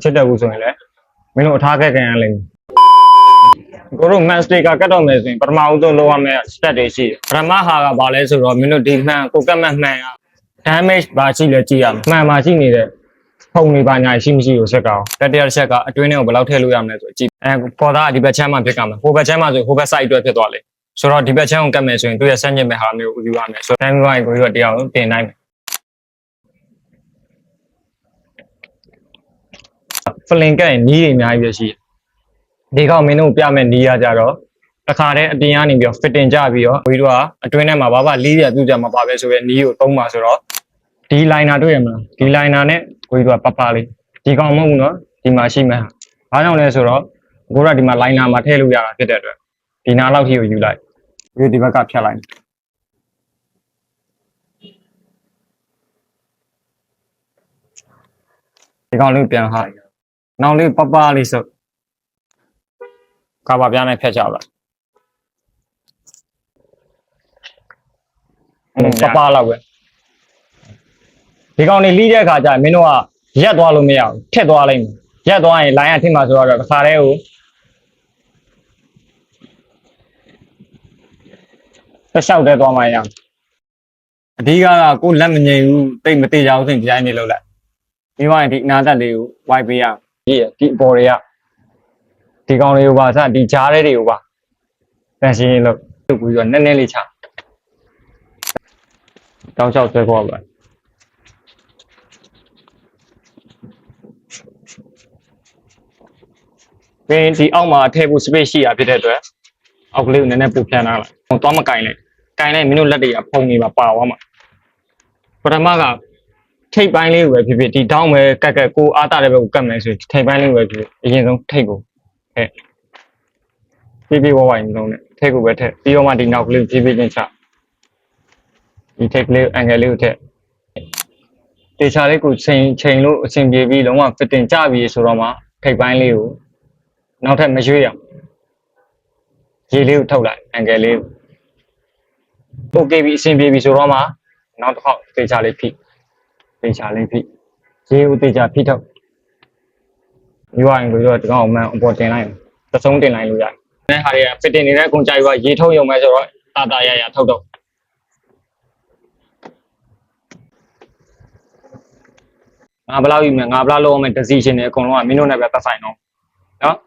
ချစ်တဲ့ဘူးဆိုရင်လည်းမင်းတို့အထားခဲ့ကြရလိမ့်မယ်ကိုတို့ man sticker ကတ်တော့မယ်ဆိုရင်ပထမဦးဆုံးလုပ်ရမယ့် step တွေရှိတယ်ပထမဟာကဘာလဲဆိုတော့မင်းတို့ဒီမှန်ကိုကတ်မှန်မှန်ရ damage ဘာရှိလဲကြည့်ရမယ်မှန်မှာရှိနေတဲ့ဖုံတွေပါညာရှိမရှိကိုချက်ကောင်တတိယတစ်ချက်ကအတွင်းထဲကိုဘယ်လောက်ထည့်လို့ရမလဲဆိုကြည့်ပေါ်သားဒီဘက်ချမ်းမှာဖြစ်ကြမှာဟိုဘက်ချမ်းမှာဆိုဟိုဘက် side အတွက်ဖြစ်သွားလေဆိုတော့ဒီဘက်ချမ်းကိုကတ်မယ်ဆိုရင်သူရဲ့ဆက်ညစ်မဲ့ဟာမျိုးကိုယူရမယ်ဆိုတော့ time ဝိုင်းကိုတော့တရားတင်နိုင်မယ်ဖလင်ကတ်ရင်နီးတွေအများကြီးပဲရှိတယ်ဒီကောင်မင်းတို့ပြမဲ့နီးရကြတော့တစ်ခါတည်းအပြင်ကနေပြီးတော့ fitting ကြပြီးတော့ကိုကြီးတို့ကအတွင်းထဲမှာဘာလေးရပြုတ်ကြမှာပါပဲဆိုရဲနီးကိုသုံးပါဆိုတော့ဒီ liner တွေ့ရမလားဒီ liner နဲ့ကိုကြီးတို့ကပလေးဒီကောင်မဟုတ်ဘူးနော်ဒီမှာရှိမှာဘာကြောင့်လဲဆိုတော့ကိုကဒီမှာ liner မှာထည့်လို့ရတာဖြစ်တဲ့အတွက်ဒီနားလောက်ထိကိုယူလိုက်ပြီးဒီဘက်ကဖြတ်လိုက်ဒီကောင်လေးပြန်ဟာနောက်လေးပလေးစုပ်ကာဘာပြားနဲ့ဖြတ်ကြပါပလောက်ပဲဒီကောင်လေးလိတဲ့အခါကျမင်းတို့ကရက်သွားလို့မရဘူးထက်သွားလိုက်မယ်ရက်သွားရင် line ကထစ်မှာဆိုတော့တစ်ခါတည်းကိုတစ်လျှောက်တည်းသွားမှရအဓိကကိုလက်မငြိမ်ဘူးတိတ်မသေးကြဘူးဆိုရင်ဒီတိုင်းနေလုပ်လိုက်ပြီးသွားရင်ဒီအနာသက်လေးကို wipe ပေးရဒီအပေါ်တွေကဒီကောင်လေးကိုပါစဒီကြားထဲတွေကိုပါတန်ရှင်းလို့ပြုတ်ပြီးတော့နည်းနည်းလေးချတောင်းလျှောက်ဆွဲခေါ်ပါပြီးဒီအောက်မှာထည့်ဖို့ space ရှိရဖြစ်တဲ့အတွက်အောက်ကလေးကိုနည်းနည်းပို့ဖြန်းလာလိုက်ဟိုသွားမကင်လိုက်ကင်လိုက်မင်းတို့လက်တွေကဖုံနေပါသွားမှာပထမကထိပ်ပိုင်းလေးကိုပဲဖြစ်ဖြစ်ဒီတောင်းပဲကတ်ကိုအားတာတဲ့ဘက်ကိုကတ်မယ်ဆိုထိပ်ပိုင်းလေးကိုပဲဖြစ်အရင်ဆုံးထိပ်ကိုဟဲ့ပြေးဝိုင်းလုံးနဲ့ထိပ်ကိုပဲထည့်ပြီးတော့မှဒီနောက်ကလေးကိုပြေးချင်းချဒီထိပ်လေး angle လေးကိုထည့်တေချာလေးကိုချိန်လို့အဆင်ပြေပြီးလုံးဝ fitting ကြပြီဆိုတော့မှထိပ်ပိုင်းလေးကိုနောက်ထပ်မရွေးအောင်ရေလေးကိုထုတ်လိုက် angle လေးကို okay ပြီအဆင်ပြေပြီဆိုတော့မှနောက်တစ်ခေါက်တေချာလေးဖိရေကိုတေချာဖိထုတ်ယူရင်ကိုတော့ဒီကောင်မှန်အပေါ်တင်လိုက်သဆုံးတင်လိုက်လို့ရတယ်။အဲဟာတွေက fitting နေတဲ့အကုန်ကြိုက်ပြီးရေထုတ်ရုံပဲဆိုတော့တာရထုတ်တော့ငါဘလောက်ယူမယ်ငါဘလောက်လောက်အောင်မယ် decision တွေအကုန်လုံးကမင်းတို့နဲ့ပဲသက်ဆိုင်တော့နော်